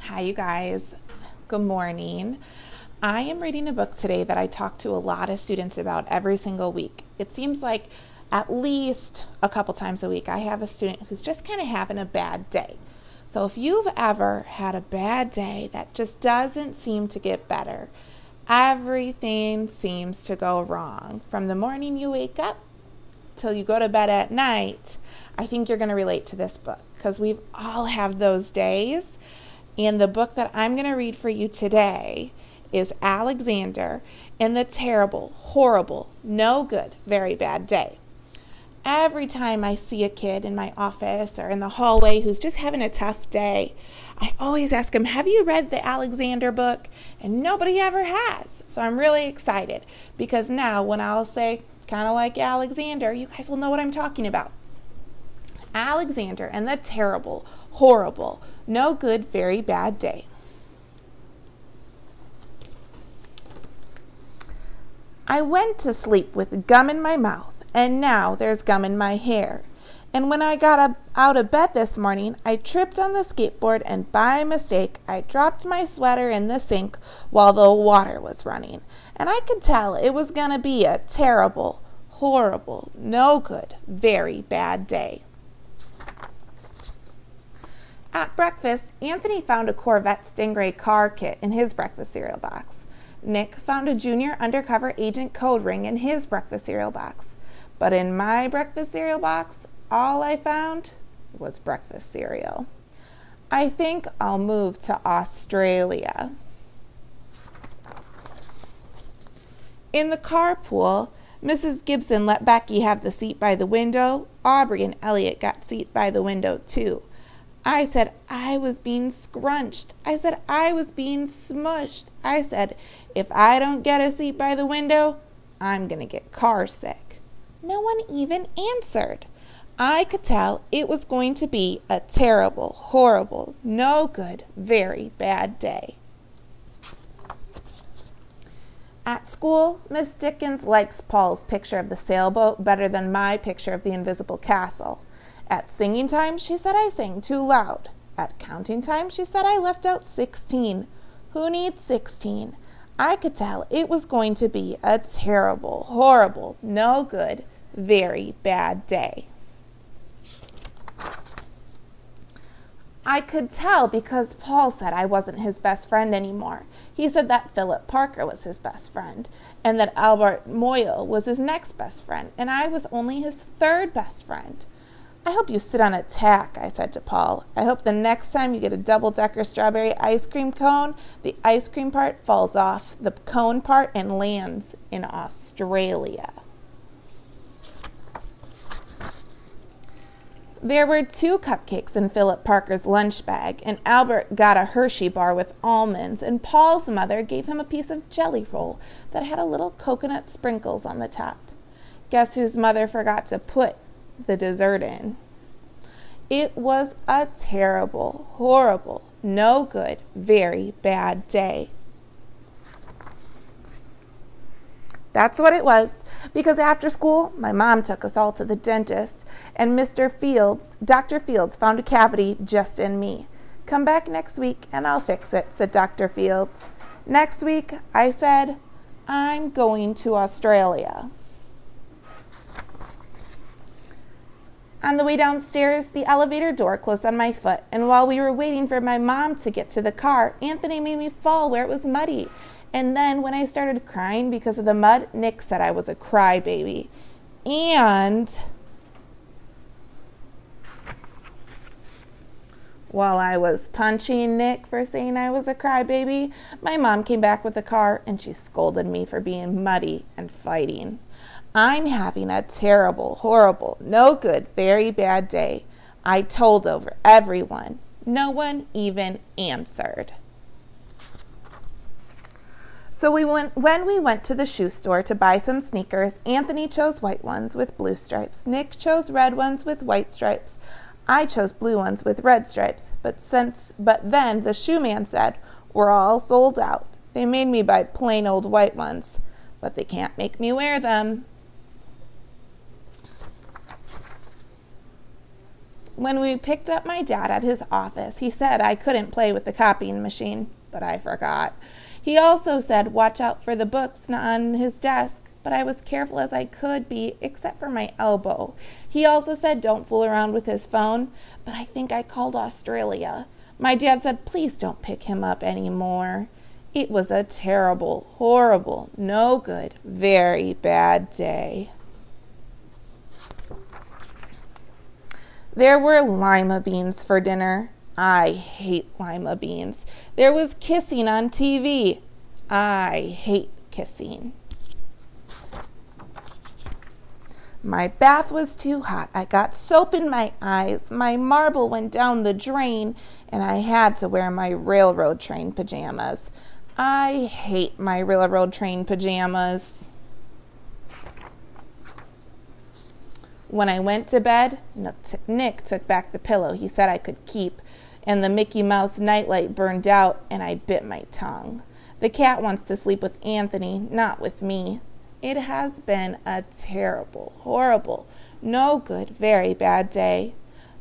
Hi, you guys. Good morning. I am reading a book today that I talk to a lot of students about every single week. It seems like at least a couple times a week I have a student who's just kind of having a bad day. So if you've ever had a bad day that just doesn't seem to get better, everything seems to go wrong from the morning you wake up till you go to bed at night, I think you're going to relate to this book because we've all have those days. And the book that I'm going to read for you today is Alexander and the Terrible, Horrible, No Good, Very Bad Day. Every time I see a kid in my office or in the hallway who's just having a tough day, I always ask them, have you read the Alexander book? And nobody ever has. So I'm really excited because now when I'll say, kind of like Alexander, you guys will know what I'm talking about. Alexander and the Terrible, Horrible, No Good, Very Bad Day. I went to sleep with gum in my mouth, and now there's gum in my hair. And when I got out of bed this morning, I tripped on the skateboard, and by mistake, I dropped my sweater in the sink while the water was running. And I could tell it was going to be a terrible, horrible, no good, very bad day. At breakfast, Anthony found a Corvette Stingray car kit in his breakfast cereal box. Nick found a junior undercover agent code ring in his breakfast cereal box. But in my breakfast cereal box, all I found was breakfast cereal. I think I'll move to Australia. In the carpool, Mrs. Gibson let Becky have the seat by the window. Aubrey and Elliot got seat by the window too. I said I was being scrunched. I said I was being smushed. I said, if I don't get a seat by the window, I'm going to get car sick. No one even answered. I could tell it was going to be a terrible, horrible, no good, very bad day. At school, Miss Dickens likes Paul's picture of the sailboat better than my picture of the invisible castle. At singing time, she said I sang too loud. At counting time, she said I left out 16. Who needs 16? I could tell it was going to be a terrible, horrible, no good, very bad day. I could tell because Paul said I wasn't his best friend anymore. He said that Philip Parker was his best friend, and that Albert Moyle was his next best friend, and I was only his third best friend. I hope you sit on a tack, I said to Paul. I hope the next time you get a double-decker strawberry ice cream cone, the ice cream part falls off the cone part and lands in Australia. There were 2 cupcakes in Philip Parker's lunch bag, and Albert got a Hershey bar with almonds, and Paul's mother gave him a piece of jelly roll that had a little coconut sprinkles on the top. Guess whose mother forgot to put the dessert in? It was a terrible, horrible, no good, very bad day. That's what it was, because after school, my mom took us all to the dentist, and Dr. Fields found a cavity just in me. Come back next week and I'll fix it, said Dr. Fields. Next week, I said, I'm going to Australia. On the way downstairs, the elevator door closed on my foot, and while we were waiting for my mom to get to the car, Anthony made me fall where it was muddy. And then when I started crying because of the mud, Nick said I was a crybaby. And while I was punching Nick for saying I was a crybaby, my mom came back with the car and she scolded me for being muddy and fighting. I'm having a terrible, horrible, no good, very bad day. I told over everyone. No one even answered. So when we went to the shoe store to buy some sneakers, Anthony chose white ones with blue stripes. Nick chose red ones with white stripes. I chose blue ones with red stripes. But then the shoe man said, we're all sold out. They made me buy plain old white ones, but they can't make me wear them. When we picked up my dad at his office, he said I couldn't play with the copying machine, but I forgot. He also said watch out for the books on his desk, but I was careful as I could be, except for my elbow. He also said don't fool around with his phone, but I think I called Australia. My dad said please don't pick him up anymore. It was a terrible, horrible, no good, very bad day. There were lima beans for dinner. I hate lima beans. There was kissing on TV. I hate kissing. My bath was too hot. I got soap in my eyes. My marble went down the drain, and I had to wear my railroad train pajamas. I hate my railroad train pajamas. When I went to bed, Nick took back the pillow he said I could keep, and the Mickey Mouse nightlight burned out, and I bit my tongue. The cat wants to sleep with Anthony, not with me. It has been a terrible, horrible, no good, very bad day.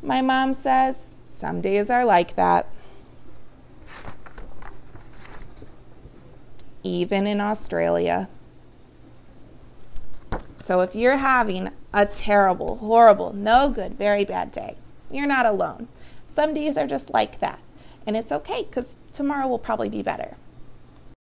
My mom says some days are like that. Even in Australia. So if you're having a terrible, horrible, no good, very bad day, you're not alone. Some days are just like that. And it's okay because tomorrow will probably be better.